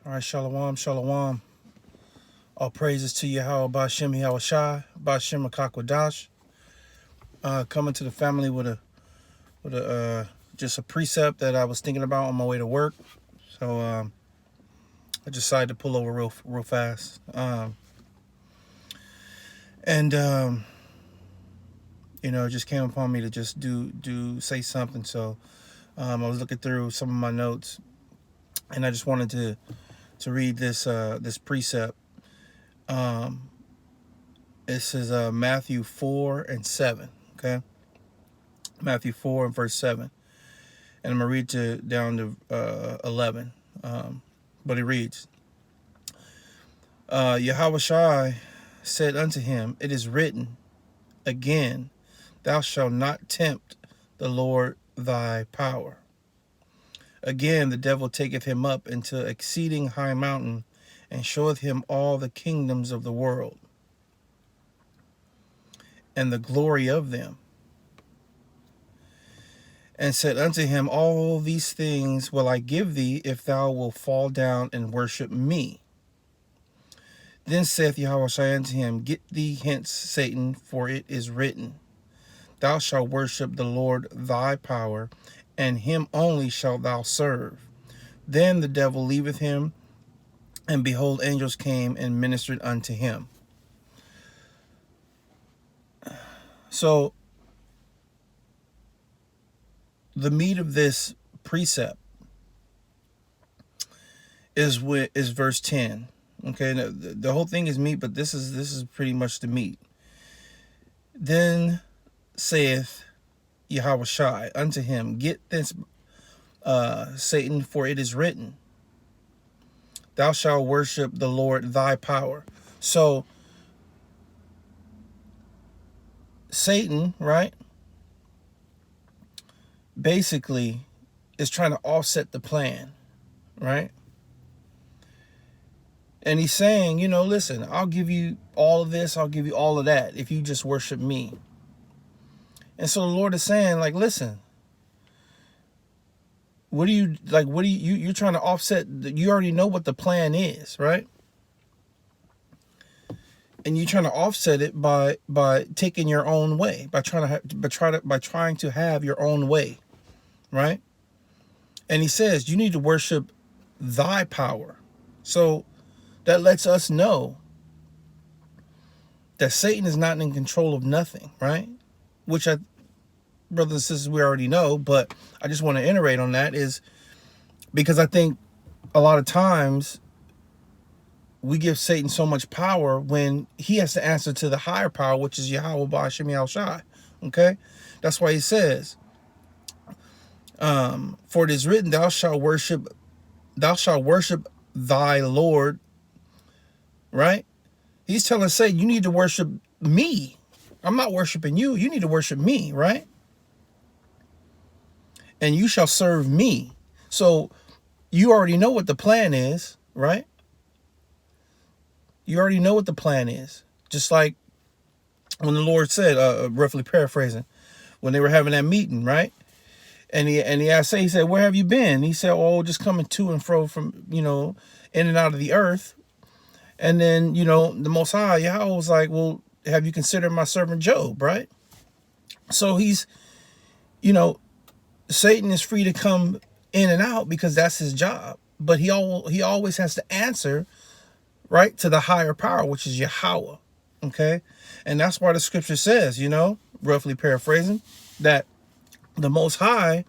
All right, shalom, shalom. All praises to Yahweh Bashem Yahushai, Bashem Akakwadash. Coming to the family with a just a precept that I was thinking about on my way to work. So I decided to pull over real fast. It just came upon me to just say something. So I was looking through some of my notes, and I just wanted to read this precept. This is Matthew 4:7. Okay, Matthew 4 and verse 7, and I'm gonna read down to 11. But it reads, Yahushua said unto him, "It is written again, thou shalt not tempt the Lord thy power." Again, the devil taketh him up into exceeding high mountain, and showeth him all the kingdoms of the world, and the glory of them, and said unto him, "All these things will I give thee, if thou wilt fall down and worship me." Then saith Yahushua unto him, "Get thee hence, Satan, for it is written, Thou shalt worship the Lord thy power, and him only shalt thou serve." Then the devil leaveth him, and behold, angels came and ministered unto him. So, the meat of this precept is verse 10. Okay, now, the whole thing is meat, but this is pretty much the meat. Then saith Yahushua unto him, "Get this, Satan, for it is written, Thou shalt worship the Lord thy power." So Satan, right, basically is trying to offset the plan, right? And he's saying, listen, I'll give you all of this, I'll give you all of that if you just worship me. And so the Lord is saying, like, listen, you're trying to offset, you already know what the plan is, right? And you're trying to offset it by taking your own way, by trying to have your own way, right? And he says, you need to worship thy power. So that lets us know that Satan is not in control of nothing, right? Which brothers and sisters, we already know, but I just want to iterate on that, is because I think a lot of times we give Satan so much power when he has to answer to the higher power, which is Yahweh Ba'ashem Yahushai. Okay? That's why he says, for it is written, thou shalt worship thy Lord, right? He's telling Satan, you need to worship me. I'm not worshiping you. You need to worship me, right? And you shall serve me. So you already know what the plan is, right? You already know what the plan is. Just like when the Lord said, roughly paraphrasing, when they were having that meeting, right? And he asked, he said, "Where have you been?" He said, "Oh, just coming to and fro from, in and out of the earth." And then, the Most High, Yahweh, was like, "Well, have you considered my servant Job?" Right? So he's, Satan is free to come in and out because that's his job. But he always has to answer, right, to the higher power, which is Yahweh. Okay? And that's why the scripture says, roughly paraphrasing, that the Most High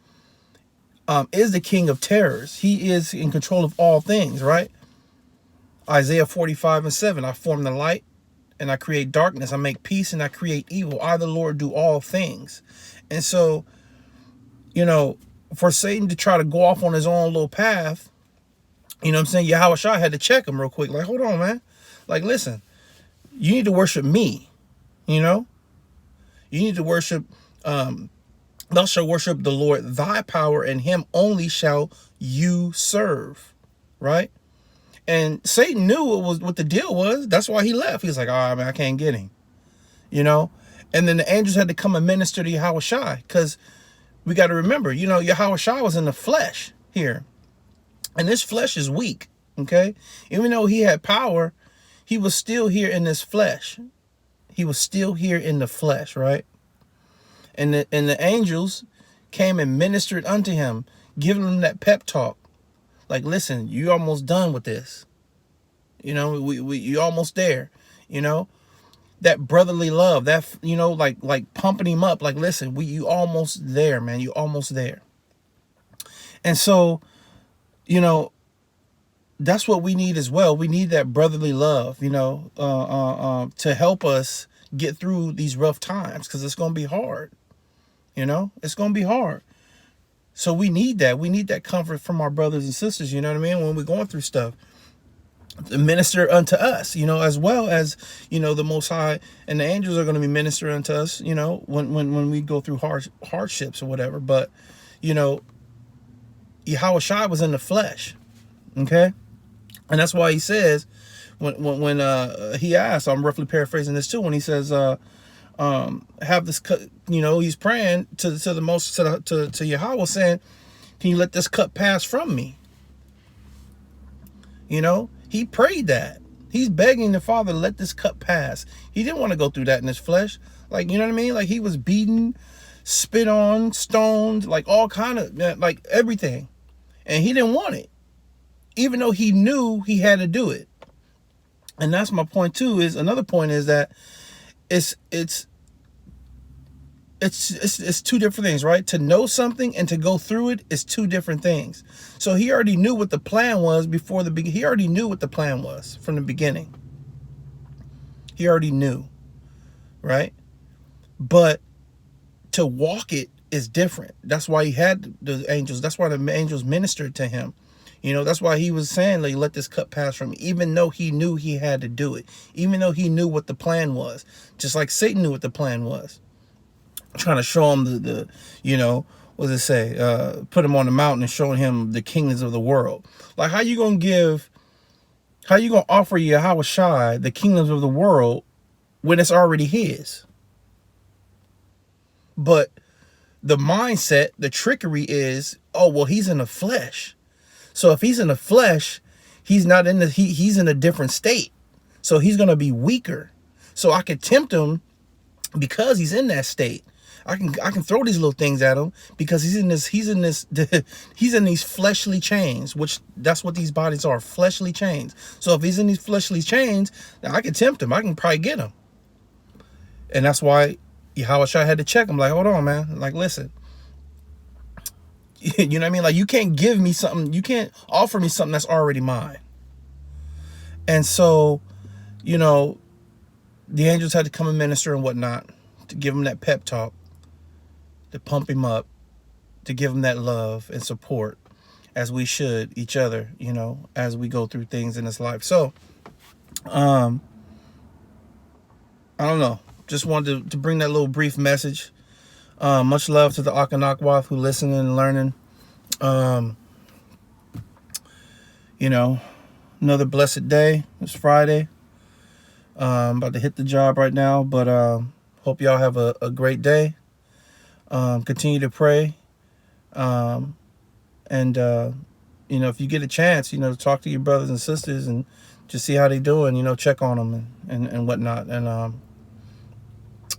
is the King of terrors. He is in control of all things, right? Isaiah 45:7, I form the light and I create darkness. I make peace and I create evil. I, the Lord, do all things. And so, for Satan to try to go off on his own little path, Yahushua had to check him real quick. Like, hold on, man. Like, listen, you need to worship me, You need to worship, thou shalt worship the Lord thy power, and him only shall you serve, right? And Satan knew what the deal was. That's why he left. He's like, all right, man, I can't get him, And then the angels had to come and minister to Yahushua, because we got to remember, Yahushua was in the flesh here. And this flesh is weak, Okay? Even though he had power, he was still here in this flesh. He was still here in the flesh, right? And the angels came and ministered unto him, giving him that pep talk. Like, listen, you almost done with this. You know, you almost there. You know, that brotherly love, that, you know, like pumping him up. Like, listen, you almost there, man. You almost there. And so, you know, that's what we need as well. We need that brotherly love, you know, to help us get through these rough times, because it's going to be hard. You know, it's going to be hard. So we need that. We need that comfort from our brothers and sisters, you know what I mean, when we're going through stuff. To minister unto us, you know, as well as, you know, the Most High and the angels are going to be ministering unto us, you know, when we go through hardships or whatever. But, you know, Yahushua was in the flesh, okay? And that's why he says, when he asks, I'm roughly paraphrasing this too, when he says, have this cut, you know, he's praying to Yahweh, saying, can you let this cup pass from me? You know, he prayed that. He's begging the Father to let this cup pass. He didn't want to go through that in his flesh. Like, you know what I mean? Like, he was beaten, spit on, stoned, like all kind of, like everything. And he didn't want it, even though he knew he had to do it. And that's my point too, is another point is that it's two different things, right? To know something and to go through it is two different things. So he already knew what the plan was before the beginning. He already knew what the plan was from the beginning. He already knew, right? But to walk it is different. That's why he had the angels. That's why the angels ministered to him. You know, that's why he was saying, like, let this cup pass from me, even though he knew he had to do it, even though he knew what the plan was, just like Satan knew what the plan was. Trying to show him the you know, what does it say? Put him on the mountain and showing him the kingdoms of the world. Like, how you gonna offer Yahushua the kingdoms of the world when it's already his? But the mindset, the trickery is, oh, well, he's in the flesh. So if he's in the flesh, he's not in he's in a different state. So he's gonna be weaker. So I could tempt him because he's in that state. I can throw these little things at him because he's in these fleshly chains, which that's what these bodies are, fleshly chains. So if he's in these fleshly chains, then I can tempt him. I can probably get him. And that's why Yahushua had to check him. Like, hold on, man. Like, listen. You know what I mean? Like, you can't give me something. You can't offer me something that's already mine. And so, you know, the angels had to come and minister and whatnot to give him that pep talk, to pump him up, to give him that love and support, as we should each other, you know, as we go through things in this life. So, I don't know. Just wanted to bring that little brief message. Much love to the Akanakwa who listening and learning. You know, another blessed day. It's Friday. About to hit the job right now, but hope y'all have a great day. Continue to pray. And, you know, if you get a chance, you know, talk to your brothers and sisters and just see how they doing, you know, check on them and whatnot. And,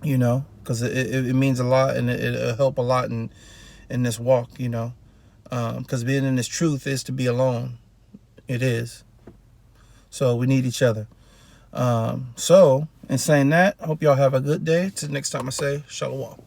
you know, because it means a lot, and it'll help a lot in this walk, you know, because being in this truth is to be alone. It is. So we need each other. So in saying that, I hope y'all have a good day. Till next time I say, Shalom.